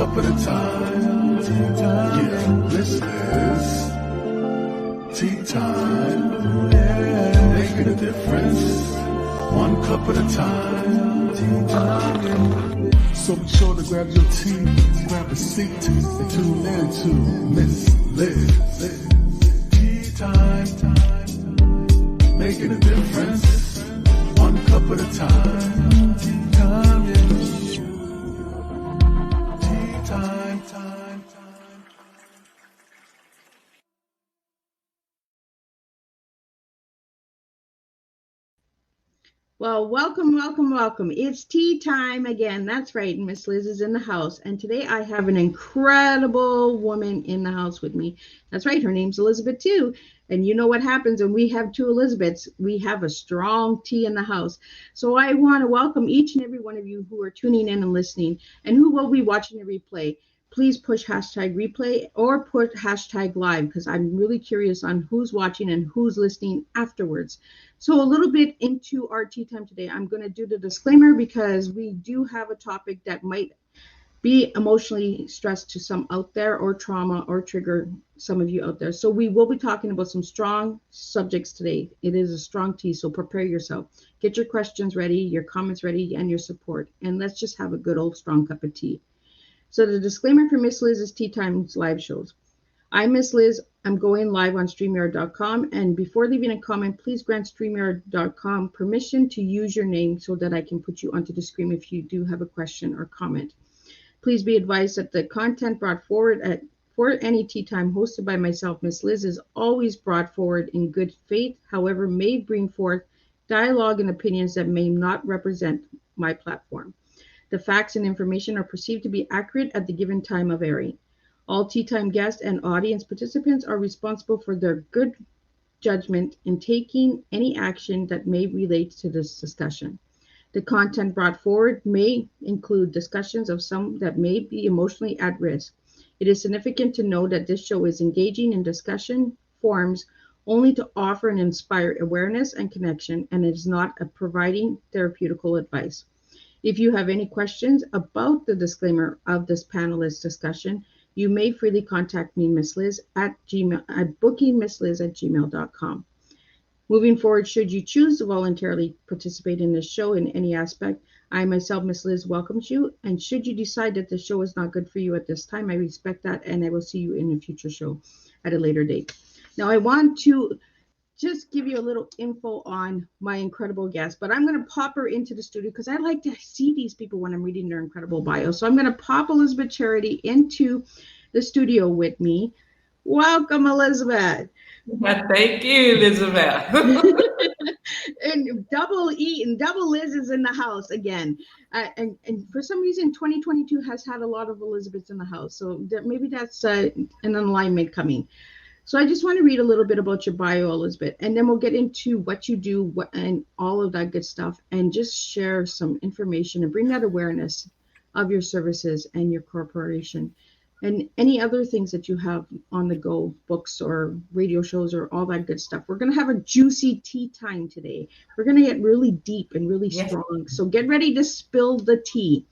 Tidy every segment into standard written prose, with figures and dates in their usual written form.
cup at a time. Tea time. Yeah, Miss Liz. Tea time. Yeah. Making a difference. One cup at a time. Tea time. So be sure to grab your tea, grab a seat, and tune in to Miss Liz. Tea time. Making a difference. One cup at a time. Tea time, yeah. Tea time. Well, welcome. It's tea time again. That's right. Miss Liz is in the house. And today I have an incredible woman in the house with me. That's right. Her name's Elizabeth too. And you know what happens when we have two Elizabeths? We have a strong tea in the house. So I want to welcome each and every one of you who are tuning in and listening and who will be watching the replay. Please push hashtag replay or put hashtag live because I'm really curious on who's watching and who's listening afterwards. So a little bit into our tea time today, I'm going to do the disclaimer because we do have a topic that might be emotionally stressed to some out there or trauma or trigger some of you out there. So we will be talking about some strong subjects today. It is a strong tea, so prepare yourself. Get your questions ready, your comments ready, and your support. And let's just have a good old strong cup of tea. So the disclaimer for Miss Liz's Tea Times live shows. I'm Miss Liz. I'm going live on StreamYard.com. And before leaving a comment, please grant StreamYard.com permission to use your name so that I can put you onto the screen if you do have a question or comment. Please be advised that the content brought forward for any tea time hosted by myself, Miss Liz, is always brought forward in good faith, however, may bring forth dialogue and opinions that may not represent my platform. The facts and information are perceived to be accurate at the given time of airing. All tea time guests and audience participants are responsible for their good judgment in taking any action that may relate to this discussion. The content brought forward may include discussions of some that may be emotionally at risk. It is significant to know that this show is engaging in discussion forums only to offer and inspire awareness and connection, and it is not providing therapeutical advice. If you have any questions about the disclaimer of this panelist discussion, you may freely contact me, Miss Liz, at bookingmissliz@gmail.com. Moving forward, should you choose to voluntarily participate in this show in any aspect, I myself, Miss Liz, welcomes you. And should you decide that the show is not good for you at this time, I respect that, and I will see you in a future show at a later date. Now, I want to just give you a little info on my incredible guest, but I'm going to pop her into the studio because I like to see these people when I'm reading their incredible bio. So I'm going to pop Elizabeth Charity into the studio with me. Welcome, Elizabeth. Thank you, Elizabeth. And double E and double Liz is in the house again. And for some reason, 2022 has had a lot of Elizabeths in the house. So maybe that's an alignment coming. So I just want to read a little bit about your bio, Elizabeth, and then we'll get into what you do and all of that good stuff, and just share some information and bring that awareness of your services and your corporation and any other things that you have on the go, books or radio shows or all that good stuff. We're going to have a juicy tea time today. We're going to get really deep and really strong. So get ready to spill the tea.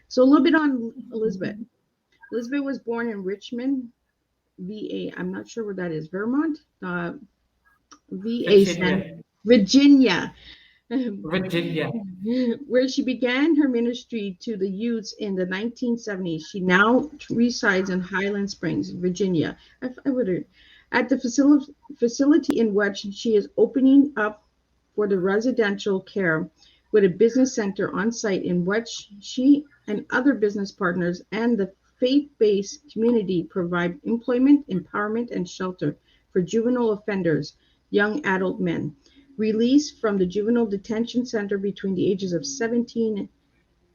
So a little bit on Elizabeth. Elizabeth was born in Richmond, VA. I'm not sure where that is. Vermont? VA. Virginia. Virginia. Where she began her ministry to the youths in the 1970s. She now resides in Highland Springs, Virginia. At the facility in which she is opening up for the residential care with a business center on site in which she and other business partners and the faith-based community provide employment, empowerment, and shelter for juvenile offenders, young adult men, released from the juvenile detention center between the ages of 17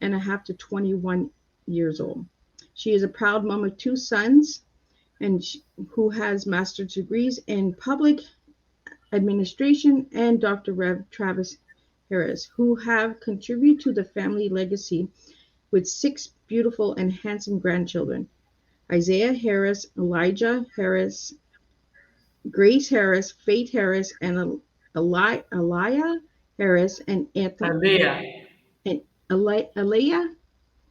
and a half to 21 years old. She is a proud mom of two sons and who has master's degrees in public administration, and Dr. Rev. Travis Harris, who have contributed to the family legacy with 6 beautiful and handsome grandchildren: Isaiah Harris, Elijah Harris, Grace Harris, Faith Harris, and Aliyah Harris, and Anthony. Aliyah. And Aliyah?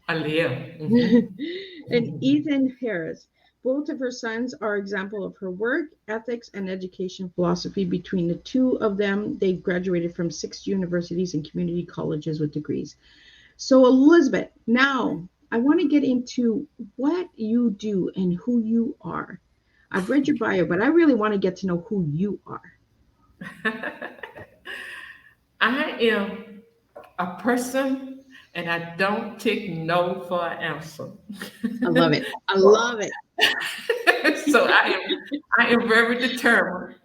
Aliyah. Mm-hmm. And Ethan Harris. Both of her sons are example of her work, ethics, and education philosophy. Between the two of them, they graduated from 6 universities and community colleges with degrees. So, Elizabeth, now I want to get into what you do and who you are. I've read your bio, but I really want to get to know who you are. I am a person and I don't take no for an answer. I love it. I love it. So I am very determined.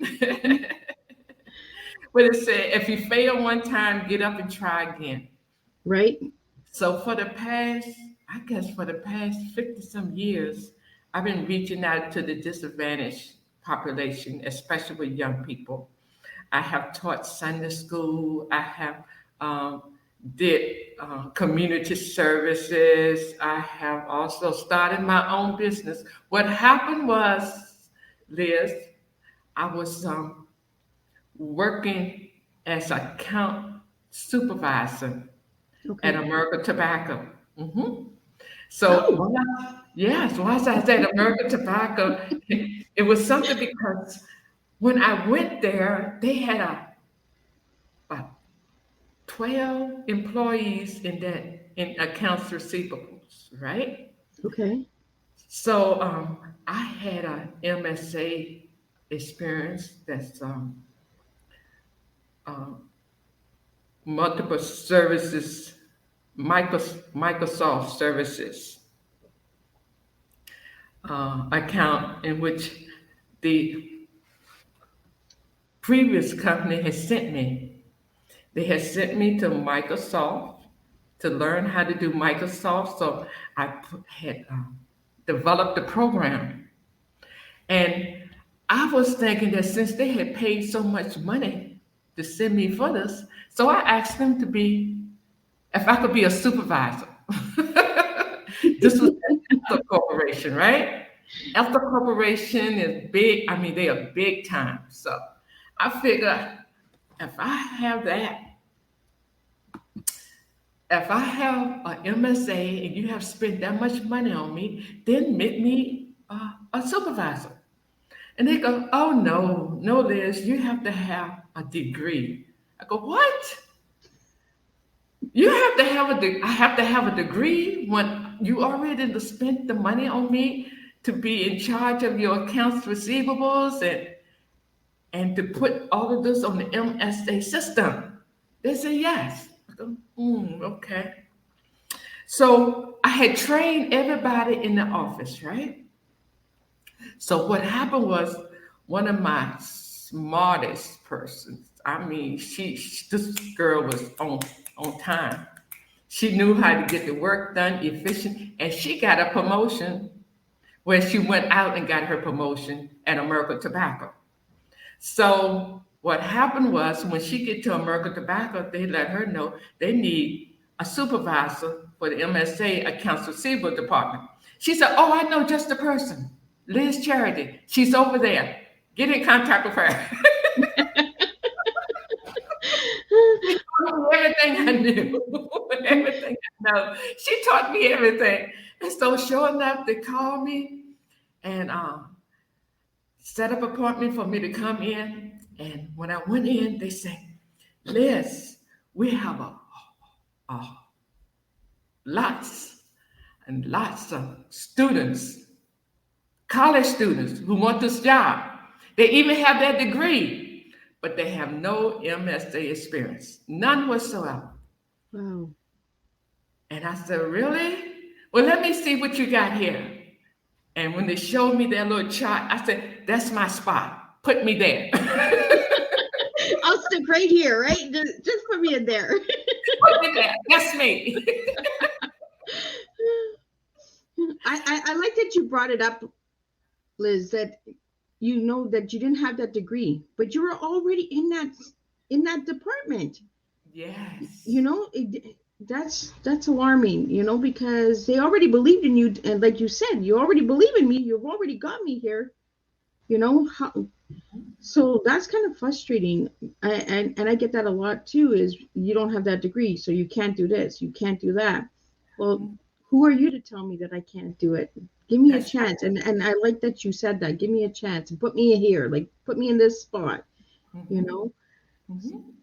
But it said if you fail one time, get up and try again. Right? So I guess for the past 50 some years, I've been reaching out to the disadvantaged population, especially with young people. I have taught Sunday school. I have did community services. I have also started my own business. What happened was, Liz, I was working as account supervisor at Okay. American Tobacco. So, Oh, yes, once I said American Tobacco, it was something because when I went there, they had about 12 employees in accounts receivables, right? okay. So I had a MSA experience that's uh, multiple services, Microsoft services account in which the previous company had sent me. They had sent me to Microsoft to learn how to do Microsoft. So had developed the program. And I was thinking that since they had paid so much money to send me for this, so I asked them if I could be a supervisor. This was Elta Corporation, right? Elta Corporation is big. I mean, they are big time. So I figure if I have that, if I have an MSA and you have spent that much money on me, then make me a supervisor. And they go, oh no, no, Liz, you have to have a degree. I go, what? You have to have I have to have a degree when you already spent the money on me to be in charge of your accounts receivables and to put all of this on the MSA system. They say yes. I go, okay. So I had trained everybody in the office, right? So what happened was one of my smartest persons. I mean, this girl was on time. She knew how to get the work done efficient, and she got a promotion where she went out and got her promotion at American Tobacco. So what happened was when she get to American Tobacco, they let her know they need a supervisor for the MSA accounts receivable department. She said, "Oh, I know just the person, Liz Charity. She's over there. Get in contact with her." She taught me everything I knew, everything I know. She taught me everything, and so sure enough, they called me and set up appointment for me to come in. And when I went in, they said, "Liz, we have a lots and lots of students, college students who want this job. They even have their degree, but they have no MSA experience, none whatsoever." Wow. And I said, "Really? Well, let me see what you got here." And when they showed me their little chart, I said, "That's my spot. Put me there." I'll stick right here, right? Just put me in there. Put me there. That's me. I like that you brought it up, Liz, that you know that you didn't have that degree, but you were already in that department. Yes. You know, that's alarming, you know, because they already believed in you, and like you said, you already believe in me, you've already got me here, you know. So that's kind of frustrating. And I get that a lot too, is you don't have that degree, so you can't do this, you can't do that. Well, who are you to tell me that I can't do it? Give me a That's right. chance. And I like that you said that. Give me a chance and put me here, like put me in this spot, you Mhm. know? Mhm.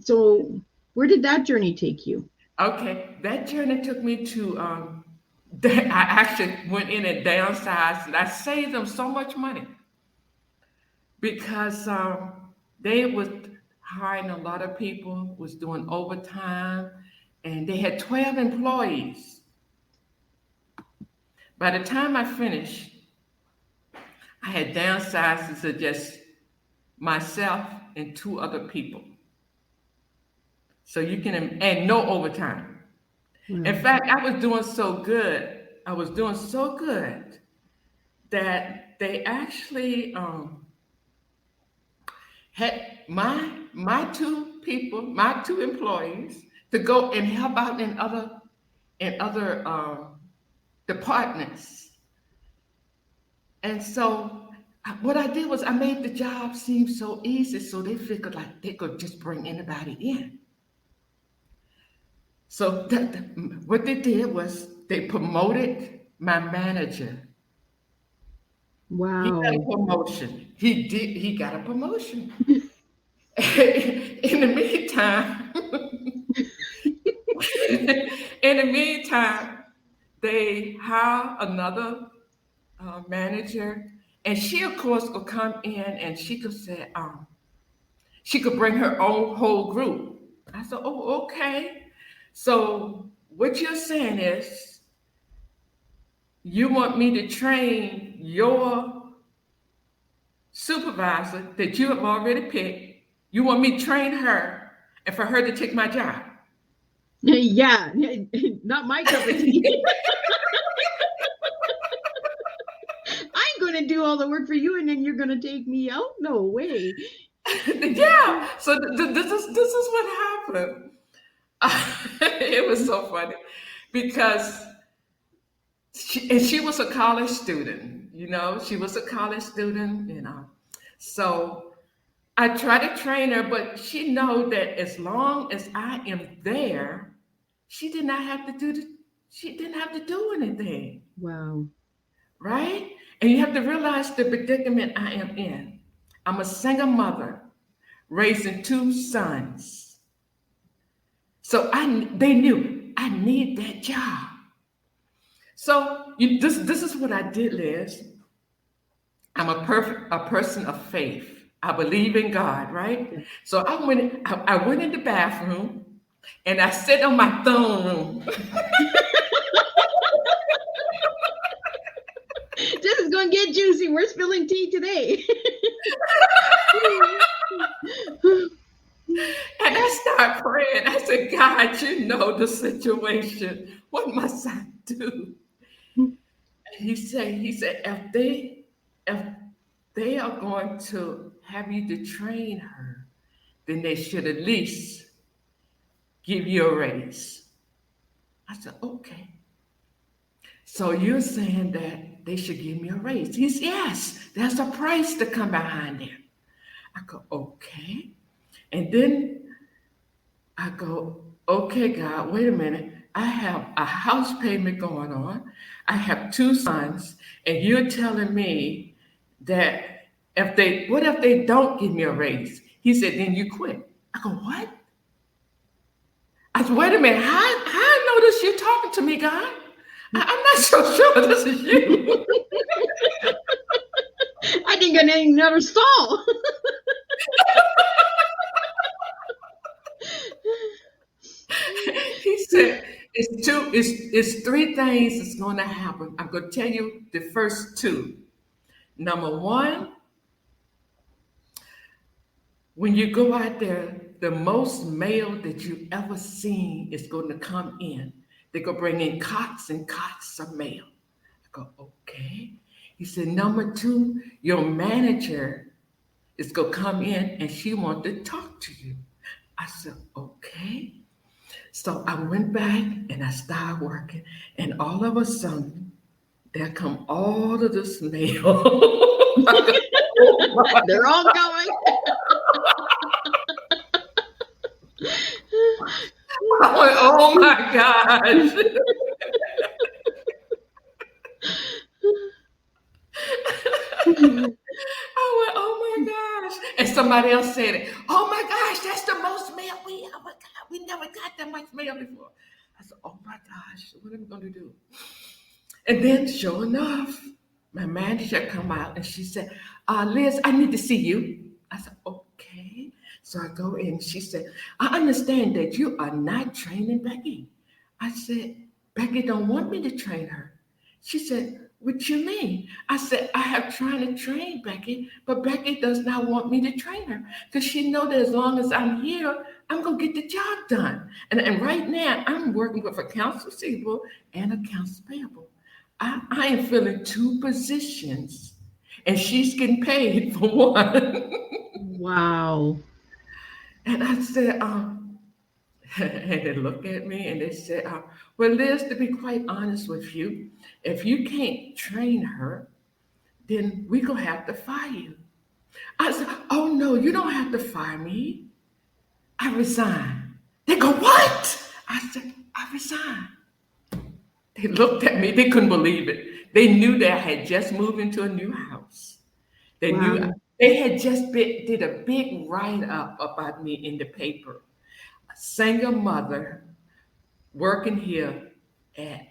So where did that journey take you? Okay, that journey took me to. I actually went in and downsized, and I saved them so much money because they was hiring a lot of people, was doing overtime, and they had 12 employees. By the time I finished, I had downsized to just myself and two other people. So you can, and no overtime. In Wow. fact, I was doing so good. I was doing so good that they actually had my two people, my two employees, to go and help out in other departments. And so what I did was I made the job seem so easy, so they figured like they could just bring anybody in. So what they did was they promoted my manager. He got a Wow. promotion. He did. He got a promotion. In the meantime, in the meantime, they hire another manager, and she, of course, could come in and she could say, she could bring her own whole group. I said, oh, okay. So what you're saying is you want me to train your supervisor that you have already picked. You want me to train her and for her to take my job. Yeah, not my cup of tea. I'm going to do all the work for you and then you're going to take me out? No way. Yeah. So this is what happened. It was so funny because she was a college student. She was a college student. So I try to train her, but she know that as long as I am there, she did not have to do she didn't have to do anything, Wow. right? And you have to realize the predicament I am in. I'm a single mother raising two sons. So they knew I need that job. So this is what I did, Liz. I'm a person of faith. I believe in God, right? Yeah. So I went in the bathroom and I sat on my throne room. This is going to get juicy. We're spilling tea today. And I started praying. I said, God, you know the situation. What must I do? And he said, if they are going to have you to train her, then they should at least give you a raise. I said, okay. So you're saying that they should give me a raise? He said, yes, there's a price to come behind it. I go, okay. And then I go, okay, God, wait a minute. I have a house payment going on. I have two sons, and you're telling me that what if they don't give me a raise? He said, then you quit. I go, what? I said, wait a minute. How I know this? You're talking to me, God. I'm not so sure this is you. I think I need another stall. He said, it's three things that's going to happen. I'm going to tell you the first two. Number one, when you go out there, the most mail that you ever seen is going to come in. They're going to bring in cots and cots of mail. I go, okay. He said, number two, your manager is going to come in and she wants to talk to you. I said, okay. So I went back and I started working, and all of a sudden, there come all of this mail. I go, oh my. They're all going. I went, oh my gosh. somebody else said it. Oh my gosh, that's the most mail we ever got. We never got that much mail before. I said, oh my gosh, what am I going to do? And then, sure enough, my manager come out and she said, Liz, I need to see you. I said, okay. So I go in. She said, I understand that you are not training Becky. I said, Becky don't want me to train her. She said, what you mean? I said, I have tried to train Becky, but Becky does not want me to train her because she know that as long as I'm here, I'm going to get the job done. And right now, I'm working with accounts receivable and accounts payable. I am filling two positions, and she's getting paid for one. Wow. And I said, and they look at me and they said, well, Liz, to be quite honest with you, if you can't train her, then we're going to have to fire you. I said, oh, no, you don't have to fire me. I resign. They go, what? I said, I resign. They looked at me. They couldn't believe it. They knew that I had just moved into a new house. They knew Wow. they had just did a big write-up about me in the paper. A single mother working here at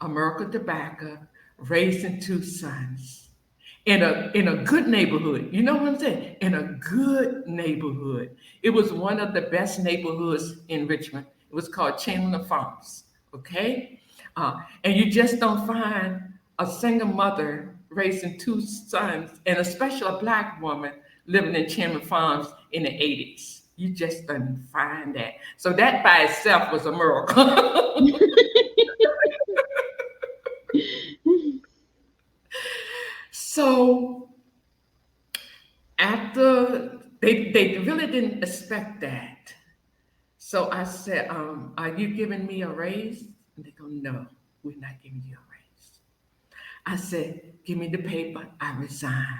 American Tobacco, raising two sons in a good neighborhood. You know what I'm saying? In a good neighborhood. It was one of the best neighborhoods in Richmond. It was called Chandler Farms. Okay, and you just don't find a single mother raising two sons, and especially a black woman living in Chandler Farms in the 80s. You just don't find that. So that by itself was a miracle. So after they really didn't expect that. So I said, are you giving me a raise? And they go, no, we're not giving you a raise. I said, give me the paper. I resign.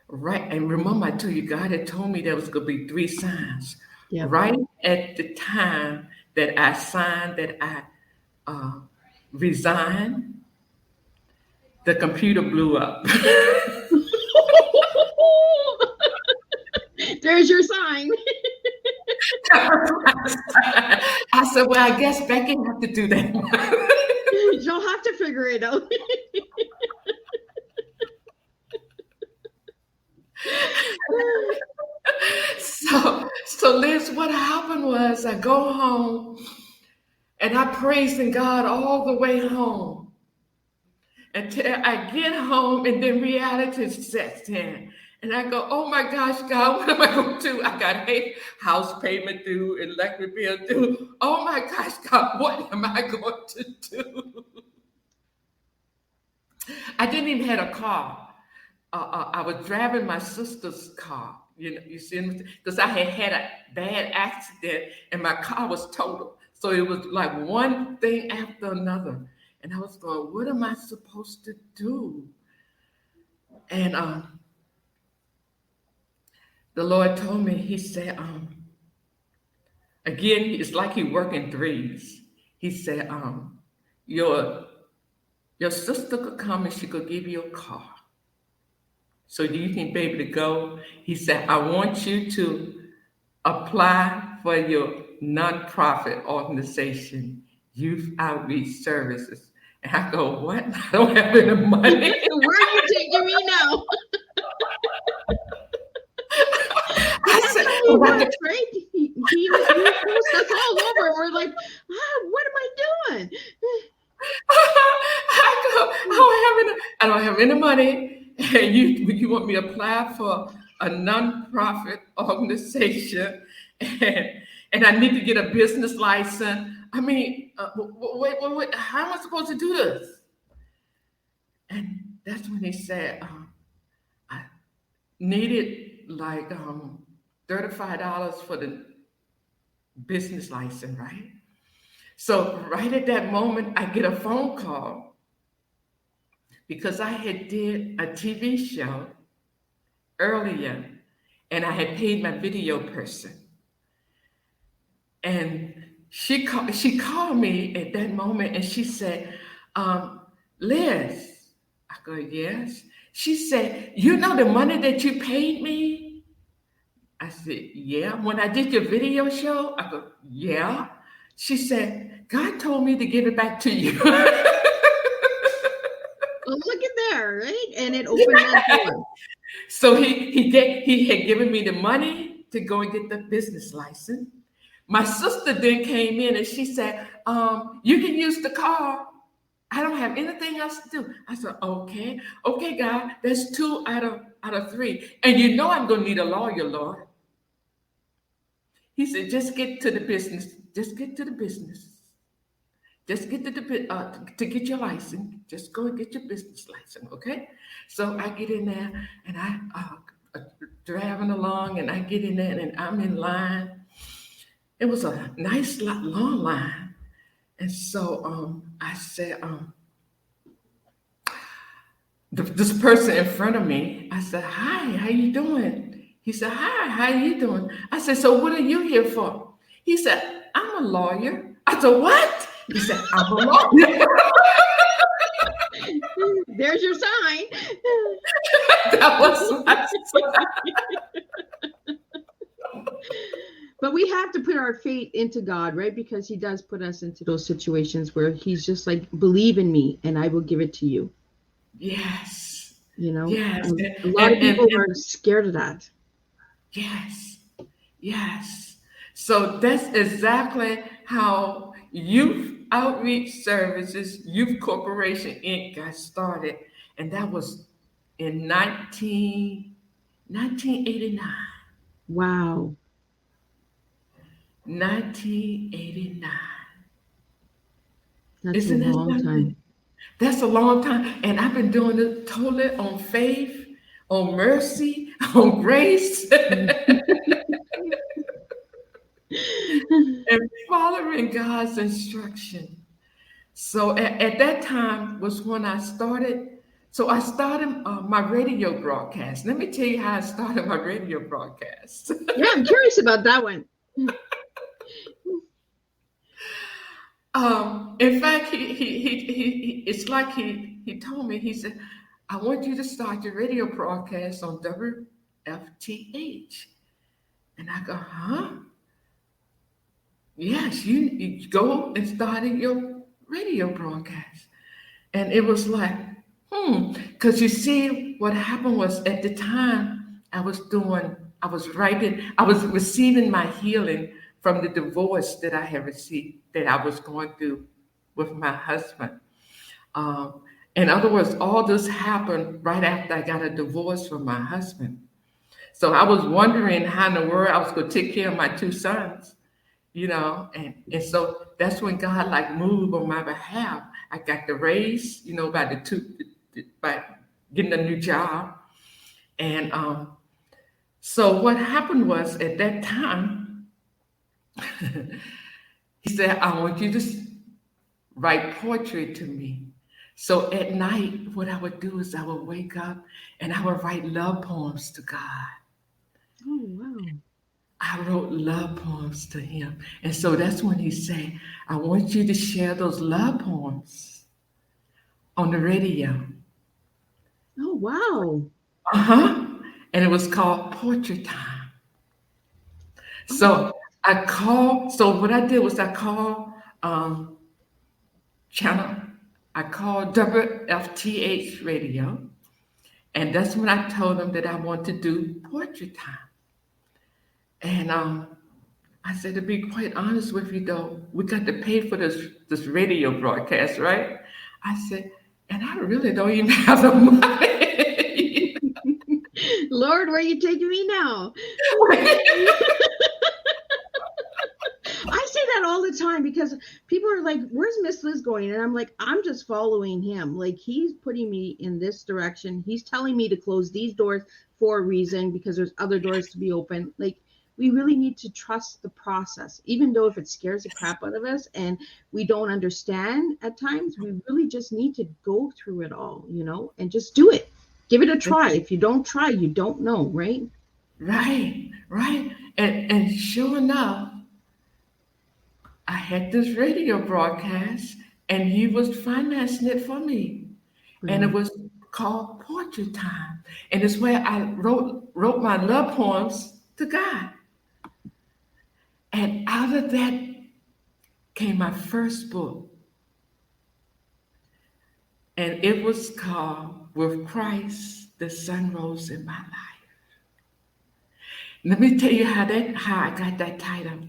Right. And remember, I told you God had told me there was going to be 3 signs. Yep. Right at the time that I signed that I resigned, the computer blew up. There's your sign. I said, well, I guess Becky have to do that. You'll have to figure it out. So Liz, what happened was I go home and I praising God all the way home until I get home, and then reality sets in. And I go, oh my gosh, God, what am I going to do? I got a house payment due, electric bill due. Oh my gosh, God, what am I going to do? I didn't even have a car. I was driving my sister's car. You see, because I had a bad accident and my car was totaled. So it was like one thing after another. And I was going, what am I supposed to do? And the Lord told me, he said, again, it's like he working threes. He said, your sister could come and she could give you a car, so you can be able to go. He said, I want you to apply for your nonprofit organization, Youth Outreach Services. And I go, what? I don't have any money. Where are you taking me now? That's how he works, right? He posts us all over. We're like, what am I doing? I don't have any money. And you want me to apply for a nonprofit organization, and I need to get a business license. I mean, wait, how am I supposed to do this? And that's when he said, I needed like $35 for the business license, right? So right at that moment, I get a phone call because I had did a TV show earlier and I had paid my video person. And she called me at that moment and she said, Liz, I go, yes. She said, you know the money that you paid me? said, yeah. When I did your video show, I go, yeah. She said, God told me to give it back to you. Well, look at there, right? And it opened that door. So he had given me the money to go and get the business license. My sister then came in and she said, you can use the car. I don't have anything else to do. I said, okay, God, that's two out of three. And you know I'm gonna need a lawyer, Lord. He said, just get to the business. Just get to the business. Just get to get your license. Just go and get your business license, okay? So I get in there and I driving along and I get in there and I'm in line. It was a nice long line, and so I said, this person in front of me, I said, "Hi, how you doing?" He said, "Hi, how you doing?" I said, "So what are you here for?" He said, "I'm a lawyer." I said, "What?" He said, "I'm a lawyer." There's your sign. That was my sign. But we have to put our faith into God, right? Because he does put us into those situations where he's just like, believe in me and I will give it to you. Yes. You know, Yes. a lot of people are scared of that. Yes. Yes. So that's exactly how Youth Outreach Services, Youth Corporation Inc. got started. And that was in 1989. Wow. 1989. That's Isn't a that long something? time. That's a long time. And I've been doing it totally on faith, on mercy, on grace, and following God's instruction. So at that time was when I started. So I started my radio broadcast. Let me tell you how I started my radio broadcast. Yeah, I'm curious about that one. In fact, it's like he told me, he said, I want you to start your radio broadcast on WFTH. And I go, huh? Yes, you go and start your radio broadcast. And it was like, because you see, what happened was at the time I was writing, I was receiving my healing from the divorce that I had received, that I was going through with my husband. In other words, all this happened right after I got a divorce from my husband. So I was wondering how in the world I was going to take care of my two sons, and so that's when God like moved on my behalf. I got the raise, by getting a new job. And so what happened was at that time, he said, I want you to write poetry to me. So at night, what I would do is I would wake up and I would write love poems to God. Oh, wow. I wrote love poems to him. And so that's when he said, I want you to share those love poems on the radio. Oh, wow. Uh-huh. And it was called Portrait Time. So what I did was I called WFTH radio. And that's when I told them that I want to do Portrait Time. And I said, to be quite honest with you, though, we got to pay for this radio broadcast, right? I said, and I really don't even have the money. Lord, where are you taking me now? I say that all the time because people are like, where's Miss Liz going? And I'm like, I'm just following him. Like, he's putting me in this direction. He's telling me to close these doors for a reason because there's other doors to be open. Like, we really need to trust the process, even though if it scares the crap out of us and we don't understand at times, we really just need to go through it all, and just do it. Give it a try. If you don't try, you don't know, right? Right. And sure enough, I had this radio broadcast and he was financing it for me. And it was called Portrait Time. And it's where I wrote my love poems to God. And out of that came my first book. And it was called With Christ, the Sun Rose in My Life. Let me tell you how I got that title.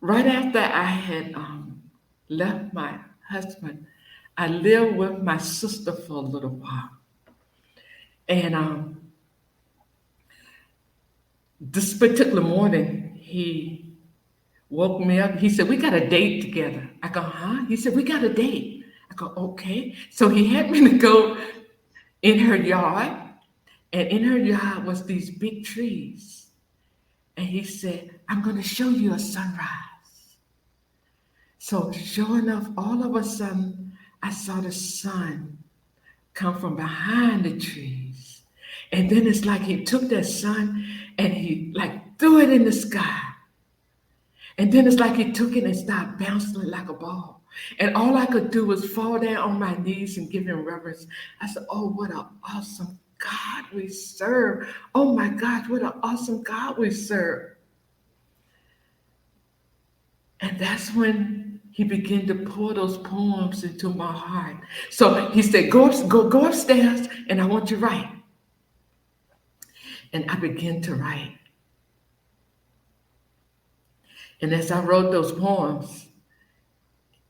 Right after I had left my husband, I lived with my sister for a little while. And this particular morning, he woke me up. He said, "We got a date together." I go, "Huh?" He said, "We got a date." I go, "Okay." So he had me to go in her yard, and in her yard was these big trees. And he said, "I'm going to show you a sunrise." So sure enough, all of a sudden, I saw the sun come from behind the trees. And then it's like he took that sun and he like threw it in the sky. And then it's like he took it and started bouncing it like a ball. And all I could do was fall down on my knees and give him reverence. I said, "Oh, what an awesome God we serve. Oh my gosh, what an awesome God we serve." And that's when he began to pour those poems into my heart. So he said, go upstairs and I want you to write. And I began to write. And as I wrote those poems,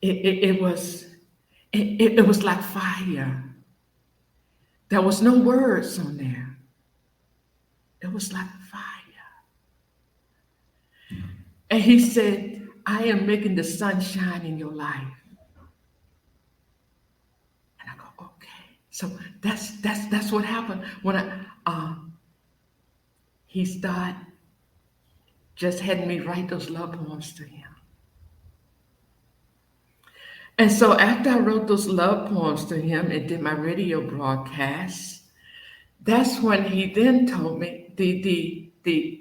it was like fire. There was no words on there. It was like fire. And he said, "I am making the sun shine in your life." And I go, "Okay." So that's what happened when he started just had me write those love poems to him. And so after I wrote those love poems to him and did my radio broadcast, that's when he then told me, the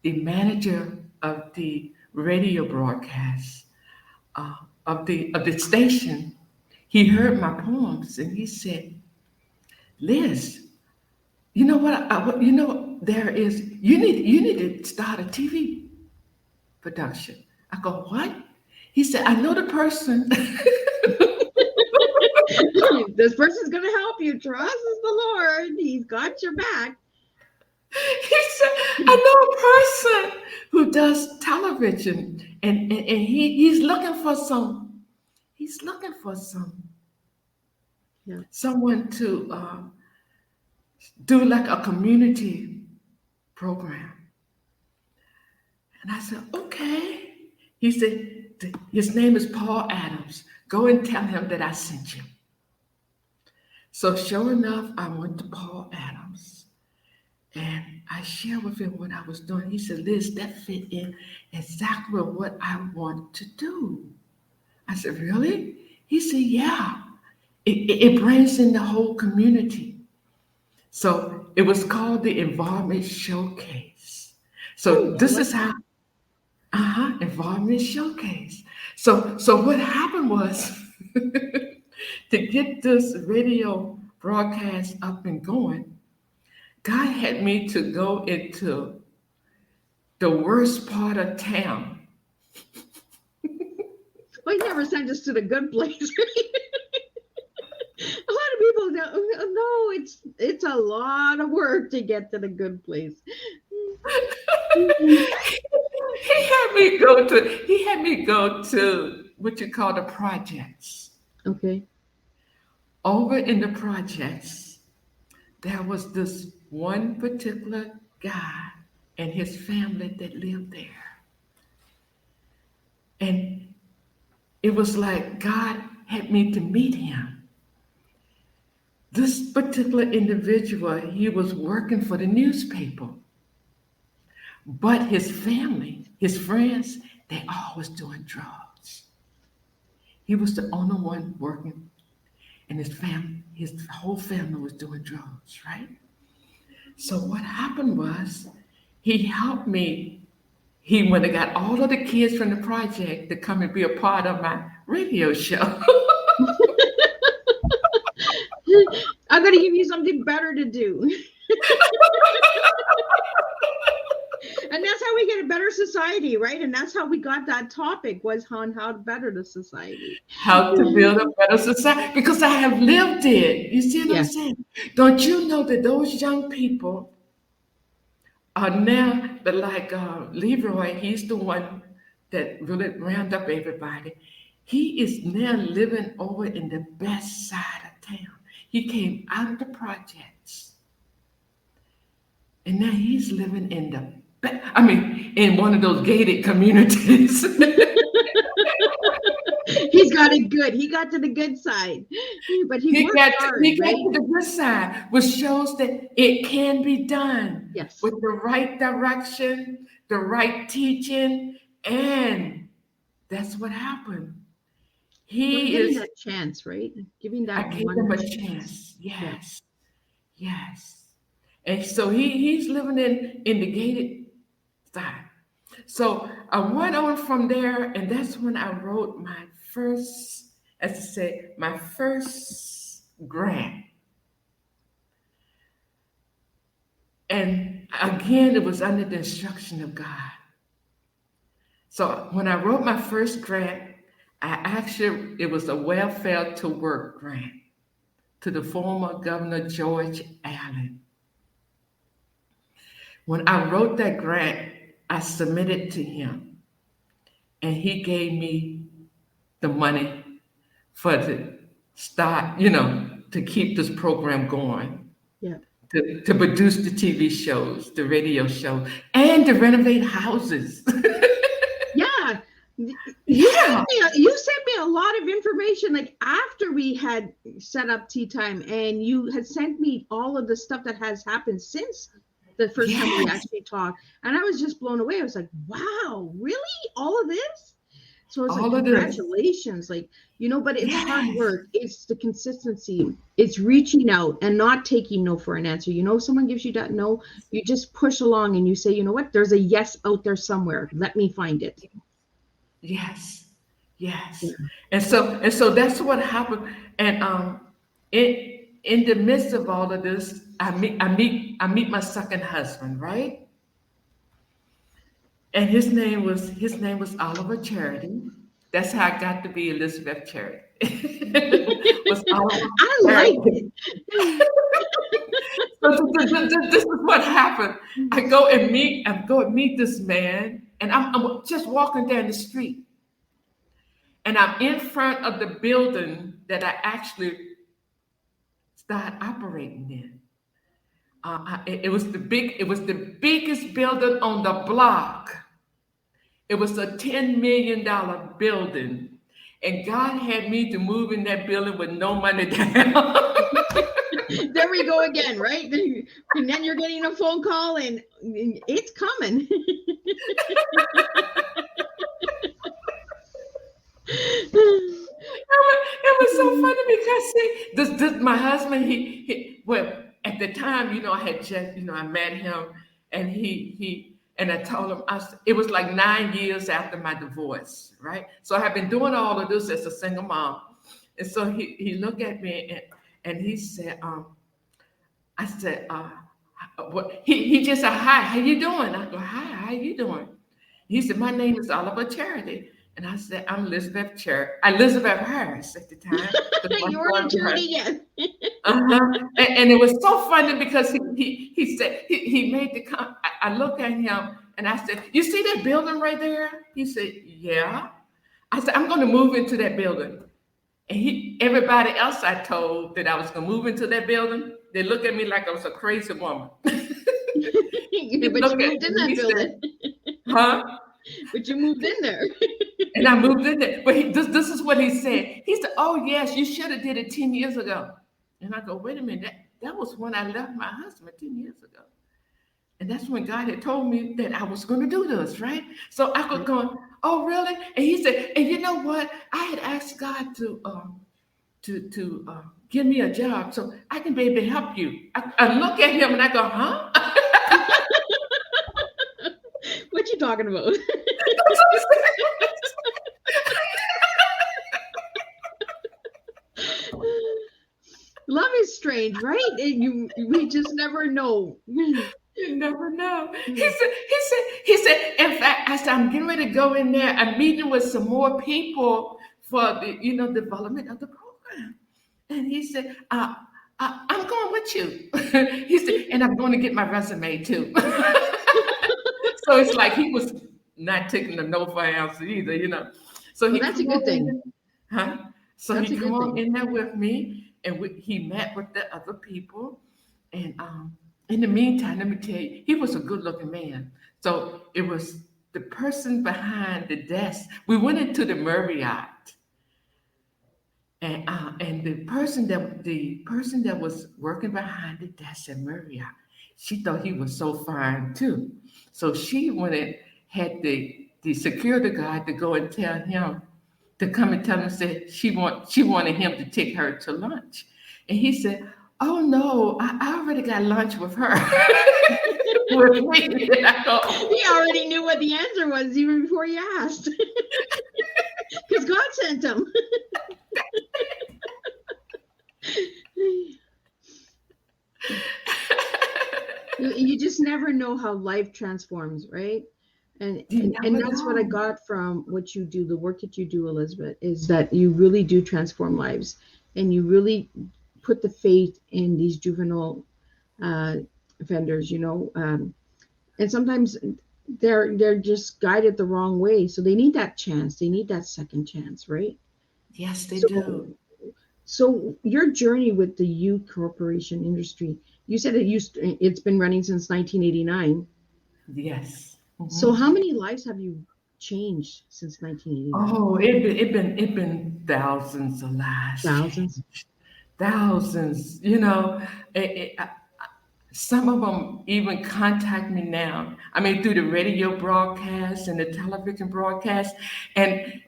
manager of the radio broadcast of the station, he heard my poems and he said, "Liz, you know what? You need to start a TV production." I go, "What?" He said, "I know the person." This person's going to help you. Trust the Lord. He's got your back. He said, "I know a person who does television, and he's looking for some. He's looking for someone to do like a community program." And I said, "Okay." He said, "His name is Paul Adams. Go and tell him that I sent you." So sure enough, I went to Paul Adams and I shared with him what I was doing. He said, "Liz, that fit in exactly what I want to do." I said, "Really?" He said, "Yeah. It brings in the whole community." So it was called the Environment Showcase. So this is how, Environment Showcase. So what happened was, to get this radio broadcast up and going, God had me to go into the worst part of town. Well, he never sent us to the good place. A lot of people don't. No, it's a lot of work to get to the good place. He had me go to what you call the projects. Okay. Over in the projects, there was this one particular guy and his family that lived there. And it was like God had me to meet him. This particular individual, he was working for the newspaper. But his family, his friends, they all was doing drugs. He was the only one working, and his whole family was doing drugs, right? So what happened was, he helped me. He went and got all of the kids from the project to come and be a part of my radio show. I'm going to give you something better to do. better society, right? And that's how we got that topic, was on how to better the society. How to build a better society, because I have lived it. You see what I'm Yeah. saying? Don't you know that those young people are now, but like Leroy, he's the one that really round up everybody. He is now living over in the best side of town. He came out of the projects, and now he's living in the in one of those gated communities. He's got it good. He got to the good side, but he worked hard, he got right? to the good side, which shows that it can be done Yes. with the right direction, the right teaching, and that's what happened. We're giving that chance, right? Giving I that gave one him a chance. chance. Yeah. Yes. And so he's living in the gated side. So I went on from there, and that's when I wrote my first, as I say, my first grant. And again, it was under the instruction of God. So when I wrote my first grant, it was a welfare to work grant to the former Governor George Allen. When I wrote that grant, I submitted to him, and he gave me the money for the start, to keep this program going, Yeah. to produce the TV shows, the radio show, and to renovate houses. Yeah. Yeah. You sent me a lot of information, like after we had set up tea time, and you had sent me all of the stuff that has happened since the first time we Yes. actually talked. And I was just blown away. I was like, wow, really? All of this? So it's like, All of this. congratulations. Like, but it's hard Yes. work. It's the consistency. It's reaching out and not taking no for an answer. Someone gives you that no, you just push along and you say, you know what? There's a yes out there somewhere. Let me find it. Yes. Yes. Yeah. And so that's what happened. And in the midst of all of this, I meet my second husband, right? And his name was Oliver Charity. That's how I got to be Elizabeth Charity. Was Oliver I like Charity. it. So this is what happened. I go and meet this man, and I'm just walking down the street, and I'm in front of the building that I actually started operating in. It was the biggest building on the block. It was a $10 million building, and God had me to move in that building with no money down. There we go again, right? And then you're getting a phone call, and it's coming. It was so funny because see, my husband, well, at the time, I had just, I met him, and and I told him, it was like 9 years after my divorce, right? So I had been doing all of this as a single mom. And so he looked at me and he said, I said, he just said, hi, how you doing? I go, hi, how you doing? He said, my name is Oliver Charity. And I said, I'm Elizabeth Harris at the time. You weren't a charity yet. And it was so funny because he said, he made the comment. I looked at him and I said, you see that building right there? He said, yeah. I said, I'm going to move into that building. And everybody else I told that I was going to move into that building, they looked at me like I was a crazy woman. But you moved in that building. Huh? But you moved in there. And I moved in there. But this is what he said. He said, oh, yes, you should have did it 10 years ago. And I go, wait a minute. That was when I left my husband 10 years ago. And that's when God had told me that I was going to do this, right? So I was going, oh, really? And he said, and you know what? I had asked God to give me a job so I can be able to help you. I look at him and I go, huh? What you talking about? Yeah. Love is strange, right? We just never know. You never know. He said, in fact, I said, I'm getting ready to go in there. I'm meeting with some more people for the, development of the program. And he said, I'm going with you. He said, and I'm going to get my resume too. So it's like he was not taking the no for an answer either. So Well, he that's a come good on in thing. there, huh? So That's he a come good on thing. in there with me, and he met with the other people. And in the meantime, let me tell you, he was a good-looking man. So it was the person behind the desk. We went into the Marriott, and the person that was working behind the desk at Marriott, she thought he was so fine too. So she went and had the security guard to go and tell him to come and tell him, said she wanted him to take her to lunch. And he said, "Oh no, I already got lunch with her." With me. And I go, He already knew what the answer was even before you asked. Because God sent him. You just never know how life transforms, right? And, you and and never that's what I know. got from what you do, the work that you do, Elizabeth, is that you really do transform lives, and you really put the faith in these juvenile uh, offenders. And sometimes they're just guided the wrong way, so they need that chance. They need that second chance, right? Yes, they So do. So your journey with the youth corporation industry, you said it's been running since 1989. Yes. So Mhm. how many lives have you changed since 1989? Oh, it been thousands of lives Thousands. changed. Thousands. Some of them even contact me now. I mean, through the radio broadcast and the television broadcast. And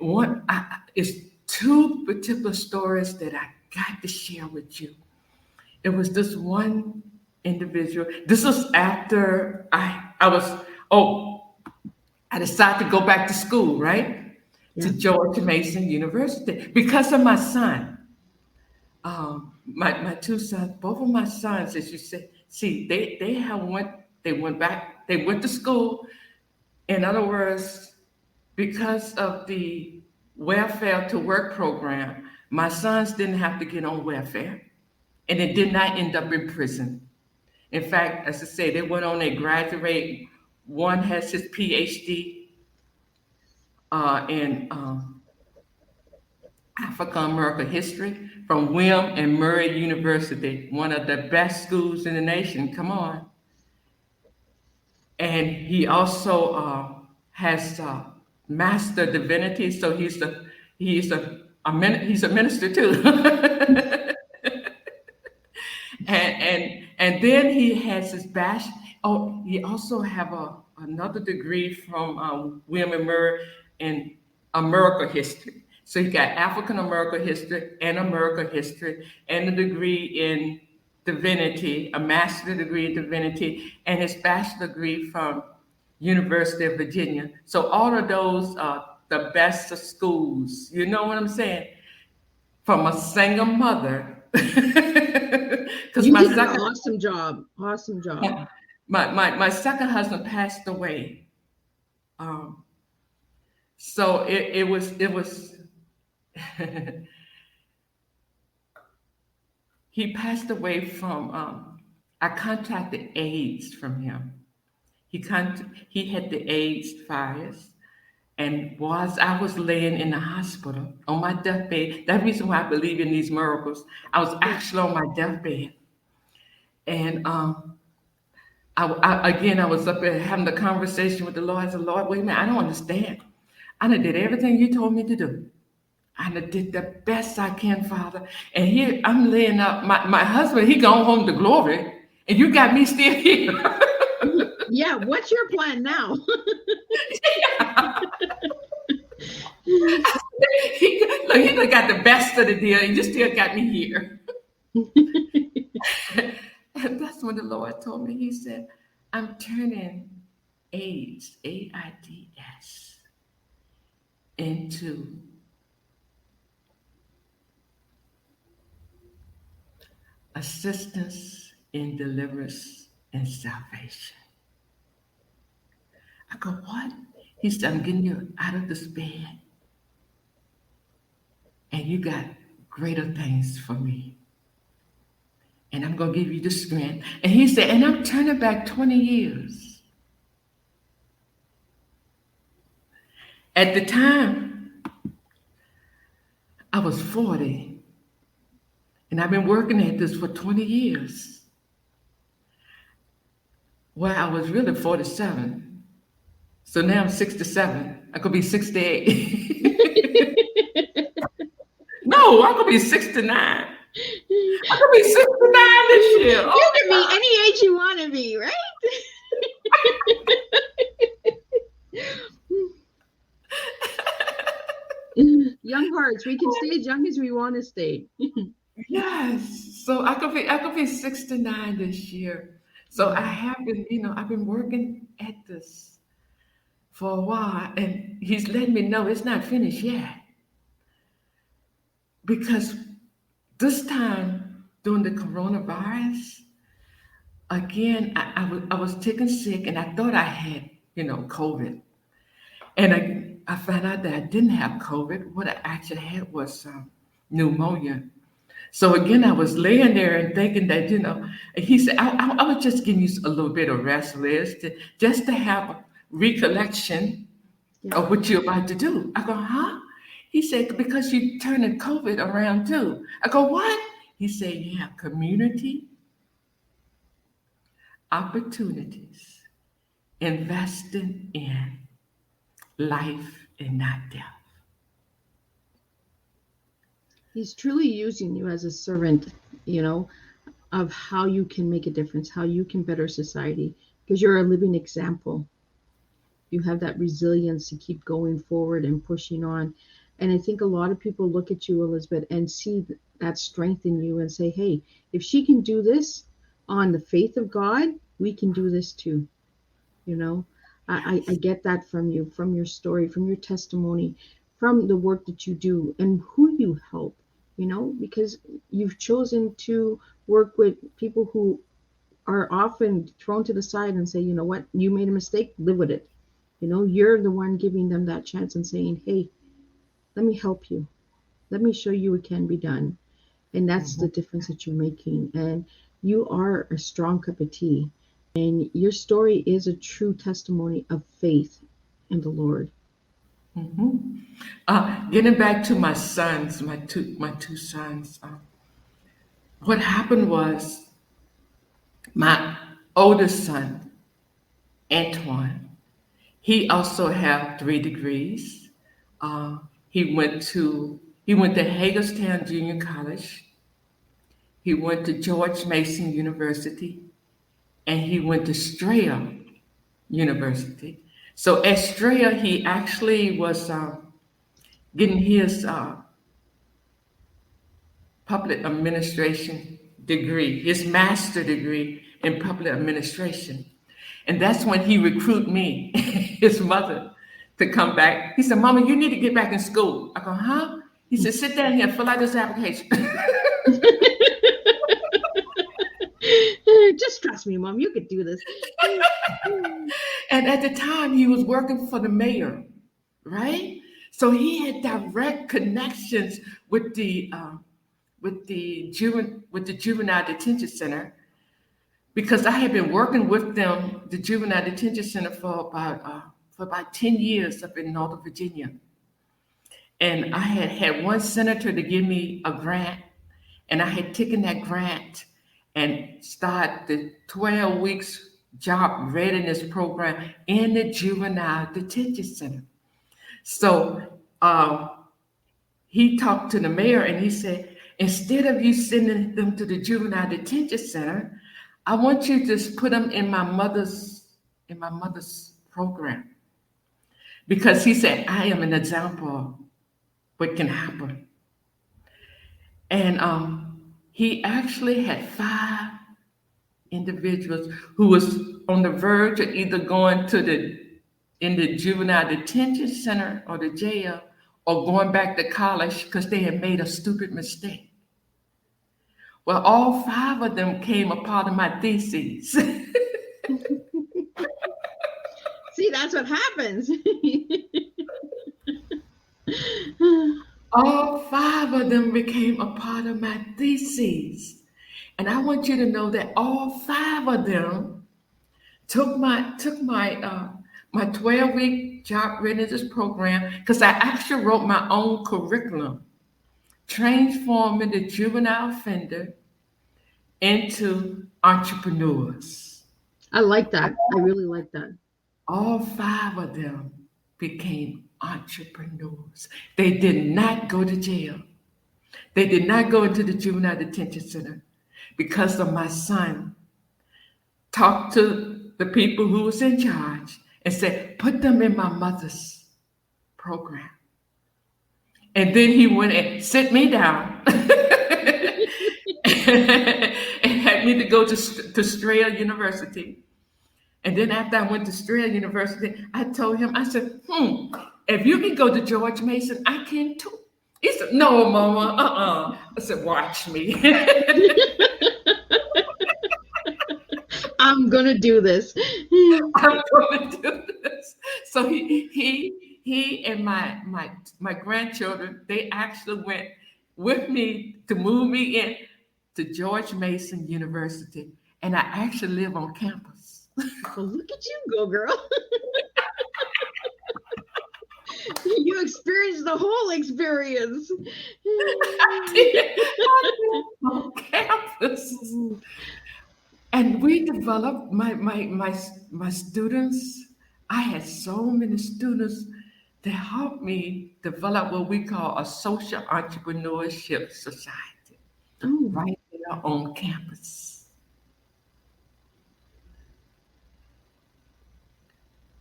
it's two particular stories that I got to share with you. It was this one individual. This was after I was, oh, I decided to go back to school, right? To Yeah. George Mason University because of my son. My two sons, both of my sons, as you say, see, they went back, they went to school. In other words, because of the welfare to work program, my sons didn't have to get on welfare, and they did not end up in prison. In fact, as I say, they went on, they graduate. One has his PhD in African American history from William and Murray University, one of the best schools in the nation. Come on. And he also has master divinity, so he's a minister too. And then he has his bash. Oh, he also have another degree from William and Murray in America history. So he got African American history and America history, and a degree in divinity, a master's degree in divinity, and his bachelor degree from University of Virginia. So all of those are the best of schools. You know what I'm saying? From a single mother. Because You my did an second awesome job. Awesome job. my second husband passed away. Um, so it was he passed away from I contracted AIDS from him. He had the AIDS virus. And was I was laying in the hospital on my deathbed. That's the reason why I believe in these miracles. I was Yeah. actually on my deathbed, and I was up there having the conversation with the Lord. I said, Lord, wait a minute, I don't understand. I done did everything you told me to do. I done did the best I can, Father. And here I'm laying up. My husband, he gone home to glory, and you got me still here. Yeah. What's your plan now? Look, he done got the best of the deal, and you still got me here. And that's when the Lord told me, He said, I'm turning AIDS, AIDS, into assistance in deliverance and salvation. I go, what? He said, I'm getting you out of this bed, and you got greater things for me. And I'm going to give you the strength. And he said, and I'm turning back 20 years. At the time, I was 40, and I've been working at this for 20 years. Well, I was really 47. So now I'm 67. I could be 68. No, I could be 69. I could be 69 this year. You Oh can my be God. any age you want to be, right? Young hearts, we can stay as young as we want to stay. Yes. So I could be 69 this year. So I have been, I've been working at this for a while, and he's letting me know it's not finished yet. Because this time during the coronavirus, again, I was taken sick, and I thought I had, COVID. And I found out that I didn't have COVID. What I actually had was pneumonia. So again, I was laying there and thinking that, and he said, I was just giving you a little bit of rest, Liz, just to have a recollection Yeah. of what you're about to do. I go, huh? He said, because you're turning COVID around too. I go, what? He said, yeah, community, opportunities, investing in life and not death. He's truly using you as a servant, of how you can make a difference, how you can better society, because you're a living example. You have that resilience to keep going forward and pushing on. And I think a lot of people look at you, Elizabeth, and see that strength in you and say, hey, if she can do this on the faith of God, we can do this too. I get that from you, from your story, from your testimony, from the work that you do and who you help, because you've chosen to work with people who are often thrown to the side and say, you know what, you made a mistake, live with it. You're the one giving them that chance and saying, hey, let me help you. Let me show you it can be done. And that's the difference that you're making. And you are a strong cup of tea. And your story is a true testimony of faith in the Lord. Getting back to my sons, my two sons. What happened was my oldest son, Antoine. He also had 3 degrees. Uh, he went to Hagerstown Junior College. He went to George Mason University, and he went to Strayer University. So at Strayer, he actually was getting his public administration degree, his master degree in public administration. And that's when he recruited me, his mother, to come back. He said, Mama, you need to get back in school. I go, huh? He said, sit down here and fill out this application. Just trust me, Mom, you could do this. And at the time, he was working for the mayor, right? So he had direct connections with the juvenile detention center, because I had been working with them, the juvenile detention center, for about 10 years up in Northern Virginia. And I had one senator to give me a grant, and I had taken that grant and started the 12 weeks job readiness program in the juvenile detention center. So he talked to the mayor, and he said, instead of you sending them to the juvenile detention center, I want you to just put them in my mother's program. Because he said, I am an example of what can happen. And he actually had 5 individuals who was on the verge of either going in the juvenile detention center or the jail, or going back to college because they had made a stupid mistake. Well, all 5 of them came a part of my thesis. See, that's what happens. All five of them became a part of my thesis. And I want you to know that all five of them took my 12-week job readiness program because I actually wrote my own curriculum, transforming the juvenile offender into entrepreneurs. I like that. I really like that. All five of them became entrepreneurs. They did not go to jail. They did not go into the juvenile detention center because of my son talked to the people who was in charge and said, put them in my mother's program. And then he went and sit me down and had me to go to Strayer University. And then after I went to Strayer University, I told him, I said, if you can go to George Mason, I can too. He said, no, Mama, I said, watch me. I'm gonna do this. I'm going to do this. So he and my grandchildren, they actually went with me to move me in to George Mason University. And I actually live on campus. Well, look at you go, girl. You experienced the whole experience. I live on campus. And we developed my students. I had so many students that helped me develop what we call a social entrepreneurship society Oh, right there on campus.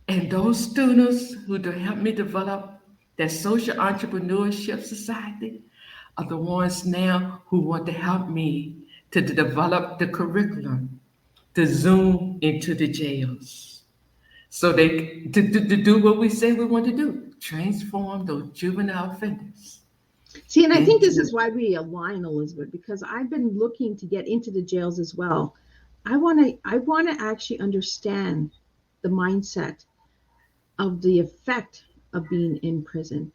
And those students who helped me develop that social entrepreneurship society are the ones now who want to help me to develop the curriculum to zoom into the jails. So they to do what we say we want to do, transform those juvenile offenders see, and I think this into is why we align, Elizabeth, because I've been looking to get into the jails as well. I want to actually understand the mindset of the effect of being in prison,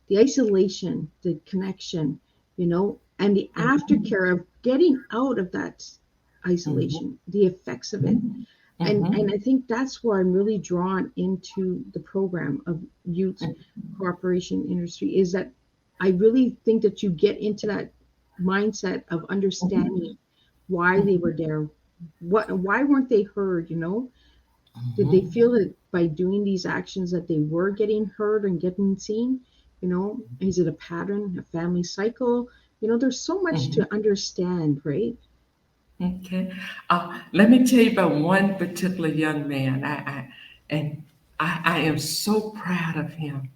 the isolation, the connection, and the aftercare of getting out of that isolation, the effects of it. And I think that's where I'm really drawn into the program of youth cooperation industry, is that I really think that you get into that mindset of understanding why they were there, why weren't they heard, Did they feel that by doing these actions that they were getting heard and getting seen? Is it a pattern, a family cycle? There's so much to understand, right? Okay. Let me tell you about one particular young man. I am so proud of him.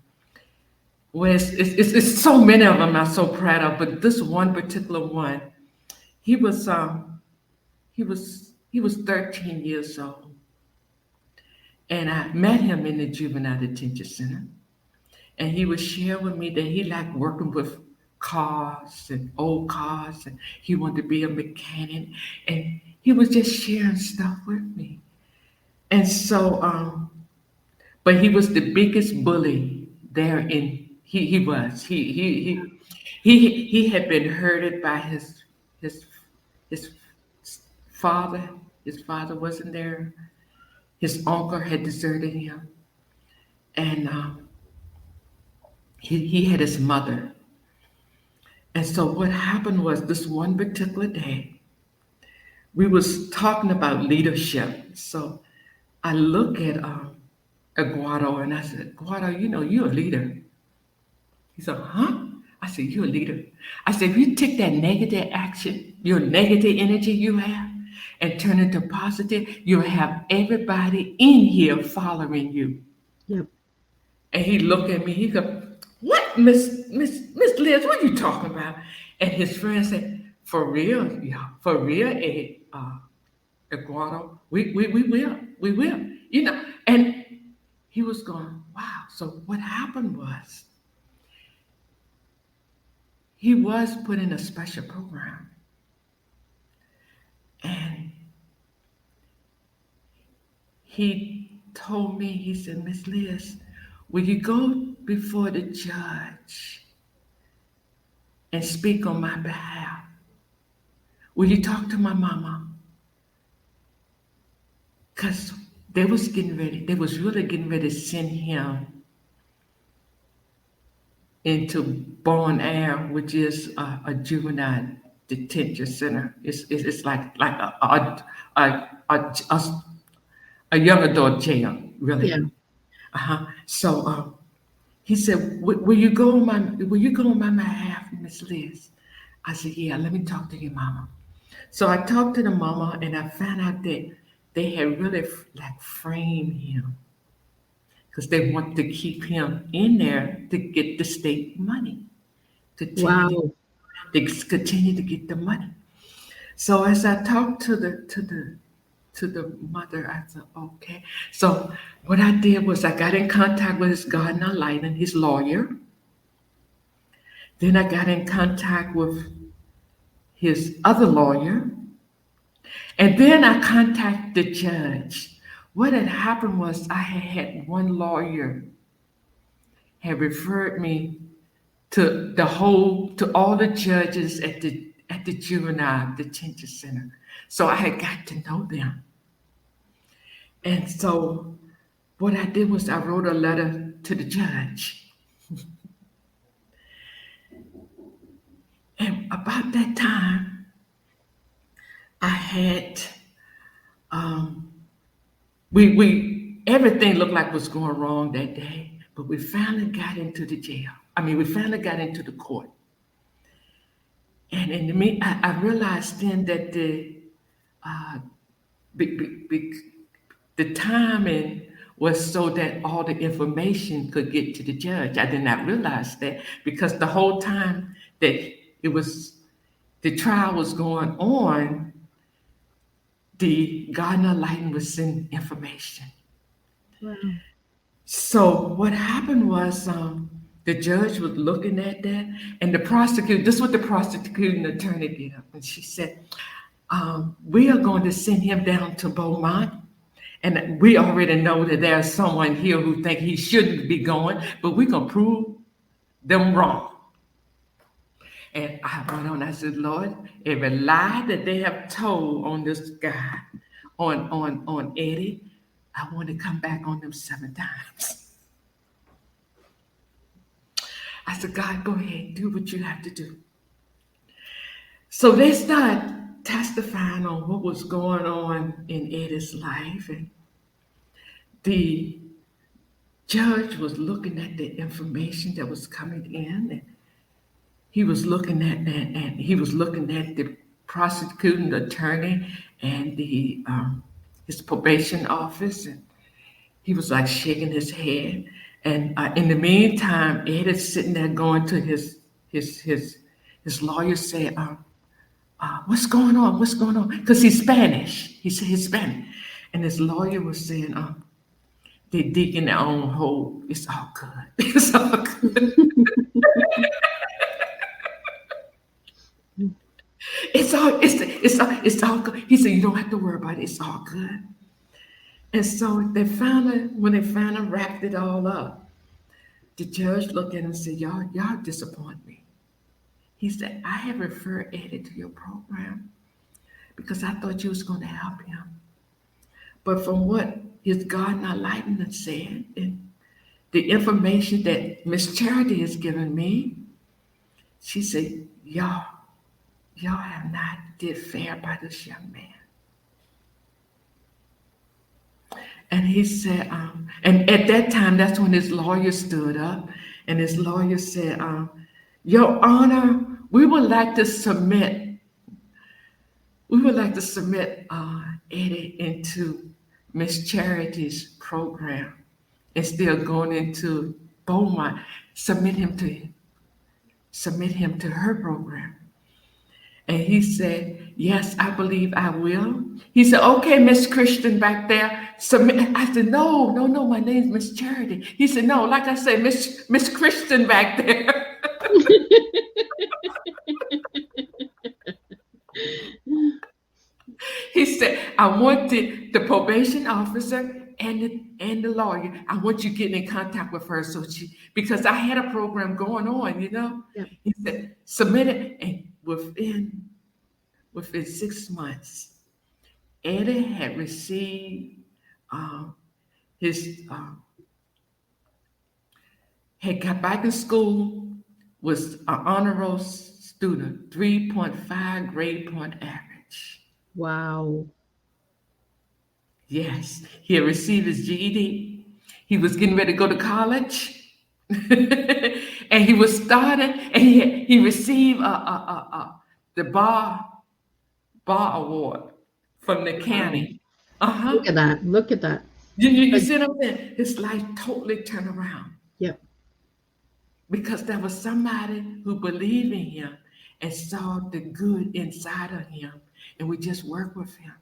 Well, it's so many of them I'm so proud of, but this one particular one, he was he was 13 years old, and I met him in the juvenile detention center, and he was sharing with me that he liked working with cars and old cars, and he wanted to be a mechanic, and he was just sharing stuff with me. And so, but he was the biggest bully there he was. He had been hurted by his his father. His father wasn't there. His uncle had deserted him. And he had his mother. And so what happened was this one particular day, we was talking about leadership. So I look at Eduardo and I said, Eduardo, you're a leader. He said, huh? I said, you're a leader. I said, if you take that negative action, your negative energy you have, and turn it to positive, you'll have everybody in here following you. Yep. And he looked at me, he go, what, Miss Liz, what are you talking about? And his friend said, for real, yeah, for real, Eduardo, we will. And he was going, wow. So what happened was he was put in a special program. And he told me, he said, Miss Liz, will you go before the judge and speak on my behalf? Will you talk to my mama? Because they was really getting ready to send him into Bon Air, which is a juvenile detention center. It's like a young adult jail, really. Yeah. So he said, will you go on my behalf, Miss Liz? I said, yeah, let me talk to your mama. So I talked to the mama and I found out that they had really like framed him because they wanted to keep him in there to get the state money, continue to, Wow. continue to get the money. So as I talked to the mother, I said, okay. So what I did was I got in contact with his guardian ad litem, his lawyer. Then I got in contact with his other lawyer. And then I contacted the judge. What had happened was I had one lawyer had referred me to all the judges at the juvenile detention center. So I had got to know them. And so what I did was I wrote a letter to the judge. And about that time, I had we everything looked like was going wrong that day, but we finally got into the jail. I mean, we finally got into the court. And in the I realized then that be- be- be- the timing was so that all the information could get to the judge. I did not realize that because the whole time that it was the trial was going on, the Gardner Lighting was sending information. Wow. So what happened was the judge was looking at that, and the prosecutor. This is what the prosecuting attorney did up, and she said, "We are going to send him down to Beaumont, and we already know that there's someone here who think he shouldn't be going, but we're gonna prove them wrong." And I went on. I said, "Lord, every lie that they have told on this guy, on Eddie, I want to come back on them 7 times." I said, "God, go ahead, do what you have to do." So they started testifying on what was going on in Eddie's life, and the judge was looking at the information that was coming in, and he was looking at that, and he was looking at the prosecuting attorney and the his probation office, and he was like shaking his head. And in the meantime, Ed is sitting there going to his lawyer, saying, "What's going on? What's going on?" Because he's Spanish. He said he's Spanish, and his lawyer was saying, "They digging their own hole. It's all good. It's all good. It's all good." He said, "You don't have to worry about it. It's all good." And so when they finally wrapped it all up, the judge looked at him and said, y'all disappoint me." He said, "I have referred Eddie to your program because I thought you was going to help him. But from what his garden enlightenment said, and the information that Miss Charity has given me," she said, y'all have not did fair by this young man." And he said, and at that time, that's when his lawyer stood up, and his lawyer said, "Your Honor, we would like to submit Eddie into Miss Charity's program instead of going into Beaumont. Submit him to her program." And he said, "Yes, I believe I will." He said, "Okay, Miss Christian back there, submit." I said, "No, no, no, my name's Miss Charity." He said, "No, like I said, Miss Christian back there." He said, "I want the probation officer and the lawyer. I want you getting in contact with her because I had a program going on, you know. Yeah. He said, submit it, and within 6 months, Eddie had received his had got back in school, was an honor roll student, 3.5 grade point average. Wow. Yes, he had received his GED. He was getting ready to go to college, and he was starting, and he received the bar award from the Wow. county. Uh Look huh. at that. Look at that. You Like, see what I'm saying? His life totally turned around yep. because there was somebody who believed in him and saw the good inside of him, and we just worked with him.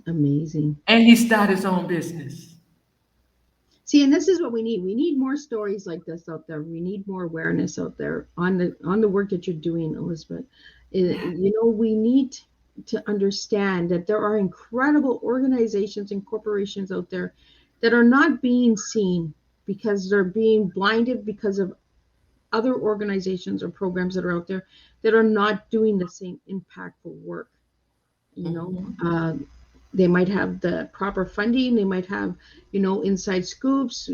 Amazing. And he started his own business. See, and this is what we need. We need more stories like this out there. We need more awareness out there on the work that you're doing, Elizabeth. We need to understand that there are incredible organizations and corporations out there that are not being seen because they're being blinded because of other organizations or programs that are out there that are not doing the same impactful work. You know, they might have the proper funding, they might have, inside scoops.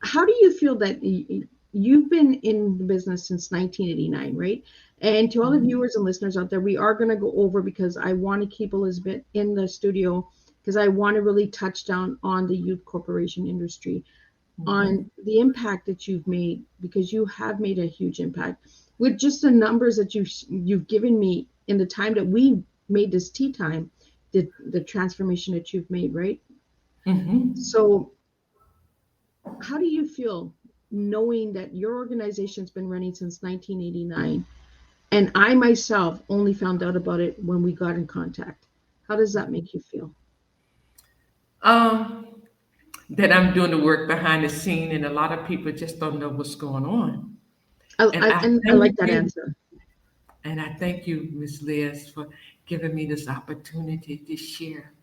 How do you feel that you've been in the business since 1989, right? And to all the Mhm. viewers and listeners out there, we are going to go over, because I want to keep Elizabeth in the studio, because I want to really touch down on the youth corporation industry, on the impact that you've made, because you have made a huge impact with just the numbers that you've given me in the time that we made this tea time, the transformation that you've made, right? Mhm. So how do you feel knowing that your organization's been running since 1989, and I myself only found out about it when we got in contact? How does that make you feel? Um, that I'm doing the work behind the scene, and a lot of people just don't know what's going on. And I And I like thank that you, answer. and I thank you, Miss Liz, for giving me this opportunity to share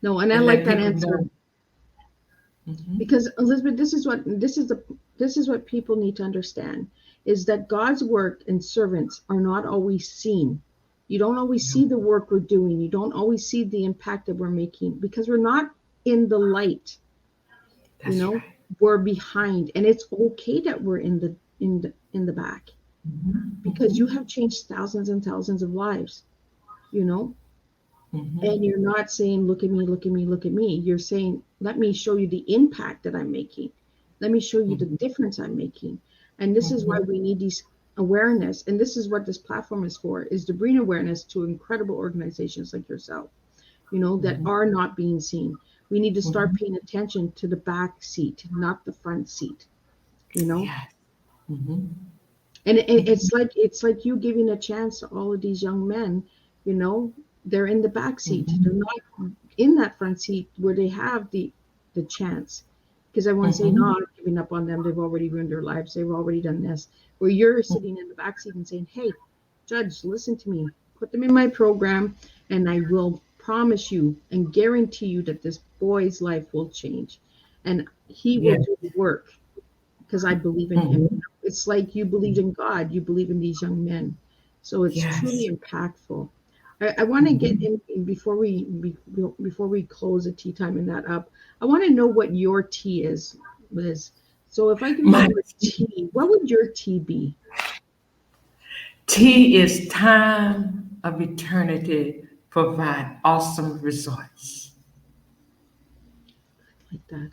No, and I and like let that people answer. know. Hmm. Because Elizabeth, this is what people need to understand, is that God's work and servants are not always seen. You don't always Yeah, see the work we're doing. You don't always see the impact that we're making, because we're not in the light. You that's know, right. we're behind, and it's okay that we're in the back, because you Hmm. have changed thousands and thousands of lives. You know, Hmm. and you're not saying, look at me, look at me, look at me. You're saying, let me show you the impact that I'm making. Let me show you the Hmm. difference I'm making. And this is why Hmm. we need these awareness. And this is what this platform is for, is to bring awareness to incredible organizations like yourself, that Hmm. are not being seen. We need to start Hmm. paying attention to the back seat, not the front seat, you know? Yes. Hmm. And it's like you giving a chance to all of these young men. They're in the back seat. They're Hmm. not in that front seat where they have the chance. Because I want to say, no, Hmm. I'm giving up on them. They've already ruined their lives. They've already done this. Where you're sitting in the back seat and saying, hey, judge, listen to me. Put them in my program, and I will promise you and guarantee you that this boy's life will change, and he will Yes. do the work, because I believe in him. Hmm. It's like you believe in God, you believe in these young men. So it's truly Yes. impactful. I want to get Hmm. in before we close the tea time and that up. I want to know what your tea is, Liz. So if I give you the My word tea, what would your tea be? T is time of eternity provide awesome results. Like that.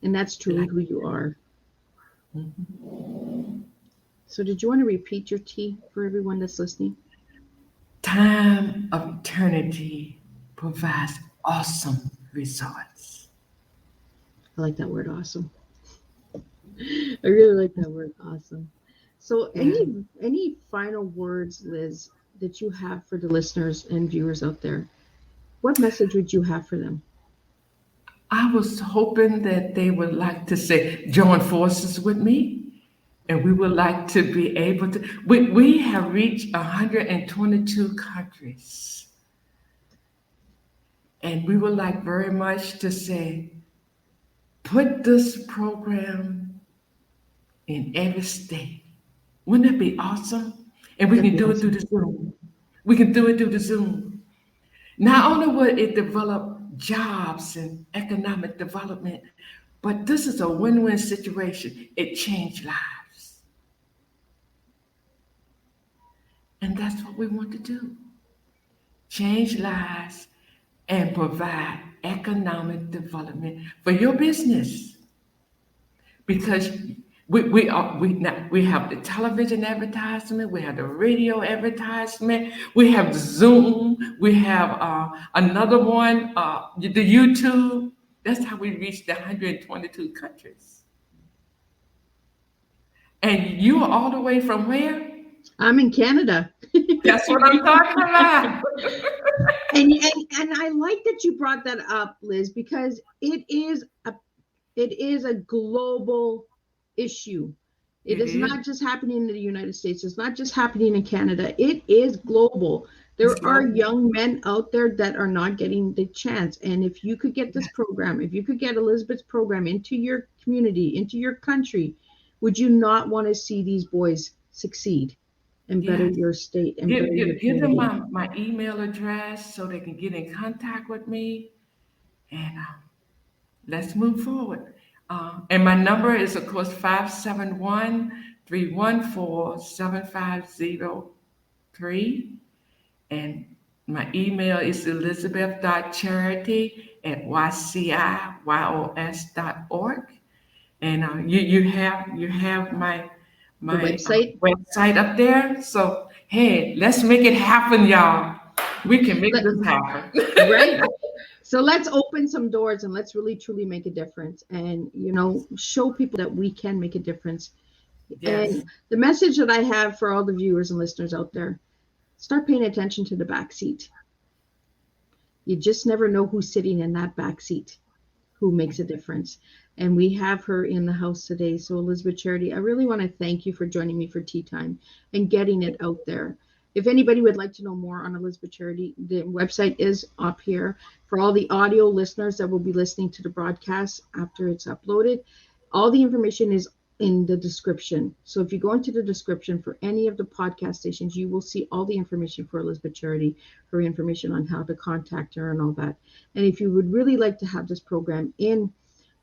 And that's truly Like who you are. So did you want to repeat your tea for everyone that's listening? time of eternity provides awesome results. I like that word, awesome. I really like that word, awesome. So Yeah. any final words, Liz, that you have for the listeners and viewers out there? What message would you have for them? I was hoping that they would like to say, join forces with me, and we would like to be able to. We have reached 122 countries. And we would like very much to say, put this program in every state. Wouldn't that be awesome? And we That'd can be do it through awesome. the Zoom. We can do it through the Zoom. Not only will it develop jobs and economic development, but this is a win-win situation. It changed lives. And that's what we want to do. Change lives and provide economic development for your business. Because we have the television advertisement, we have the radio advertisement, we have the Zoom, we have another one, the YouTube. That's how we reach the 122 countries. And you are all the way from where? I'm in Canada. That's what I'm talking about. And I like that you brought that up, Liz, because it is a global issue. It It is is. not just happening in the United States. It's not just happening in Canada. It is global. It's There are global. young men out there that are not getting the chance. And if you could get this program, if you could get Elizabeth's program into your community, into your country, would you not want to see these boys succeed and better Yes. your state and better your Give them community? my email address so they can get in contact with me, and let's move forward. And my number is, of course, 571-314-7503. And my email is elizabeth.charity@yciyos.org. And you have The my website. website up there. So hey, let's make it happen, y'all. We can make Let, this happen. right? So let's open some doors and let's really truly make a difference and show people that we can make a difference. Yes, And the message that I have for all the viewers and listeners out there, start paying attention to the back seat. You just never know who's sitting in that back seat, who makes a difference. And we have her in the house today. So Elizabeth Charity, I really want to thank you for joining me for tea time and getting it out there. If anybody would like to know more on Elizabeth Charity, the website is up here. For all the audio listeners that will be listening to the broadcast after it's uploaded, all the information is in the description. So if you go into the description for any of the podcast stations, you will see all the information for Elizabeth Charity, her information on how to contact her and all that. And if you would really like to have this program in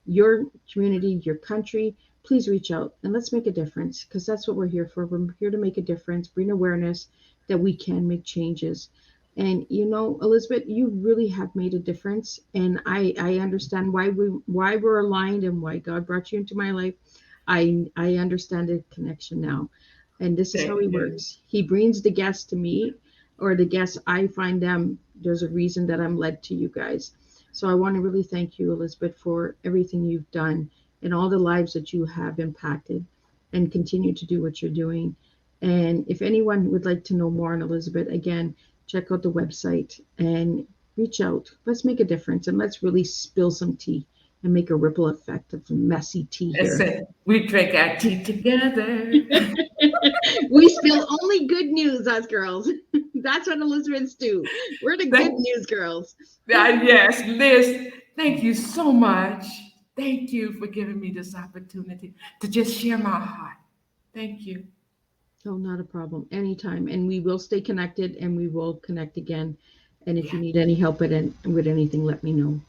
your community, your country, please reach out and let's make a difference, because that's what we're here for. We're here to make a difference, bring awareness that we can make changes. And Elizabeth, you really have made a difference, and I understand why we're aligned and why God brought you into my life. I understand the connection now, and this is how thank he you. works. He brings the guests to me, or the guests I find them. There's a reason that I'm led to you guys. So I want to really thank you, Elizabeth, for everything you've done and all the lives that you have impacted, and continue to do what you're doing. And if anyone would like to know more on Elizabeth, again, check out the website and reach out. Let's make a difference and let's really spill some tea and make a ripple effect of messy tea And here. say we drink our tea together. We spill only good news, us girls. That's what Elizabeth's do. We're the good Thank, news girls. yes, Liz. Thank you so much. Thank you for giving me this opportunity to just share my heart. Thank you. Oh, not a problem. Anytime. And we will stay connected and we will connect again. And if you Yeah. need any help with anything, let me know.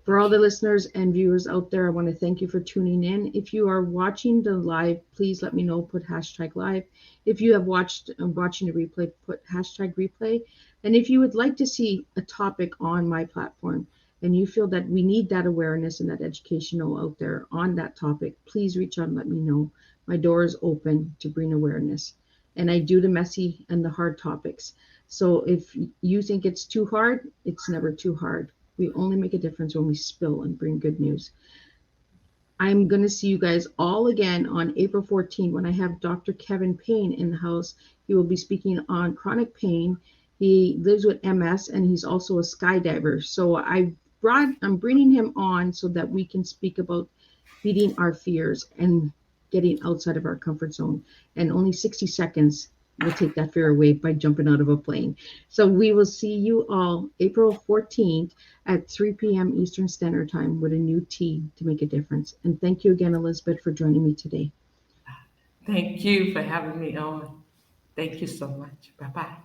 For all the listeners and viewers out there, I want to thank you for tuning in. If you are watching the live, please let me know. Put hashtag live. If you have watching the replay, put hashtag replay. And if you would like to see a topic on my platform and you feel that we need that awareness and that educational out there on that topic, please reach out and let me know. My door is open to bring awareness. And I do the messy and the hard topics. So if you think it's too hard, it's never too hard. We only make a difference when we spill and bring good news. I'm going to see you guys all again on April 14th when I have Dr. Kevin Payne in the house. He will be speaking on chronic pain. He lives with MS and he's also a skydiver. So I'm bringing him on so that we can speak about beating our fears and getting outside of our comfort zone. And only 60 seconds we'll take that fear away by jumping out of a plane. So we will see you all April 14th at 3 p.m. Eastern Standard Time with a new tea to make a difference. And thank you again, Elizabeth, for joining me today. Thank you for having me on. Thank you so much. Bye bye.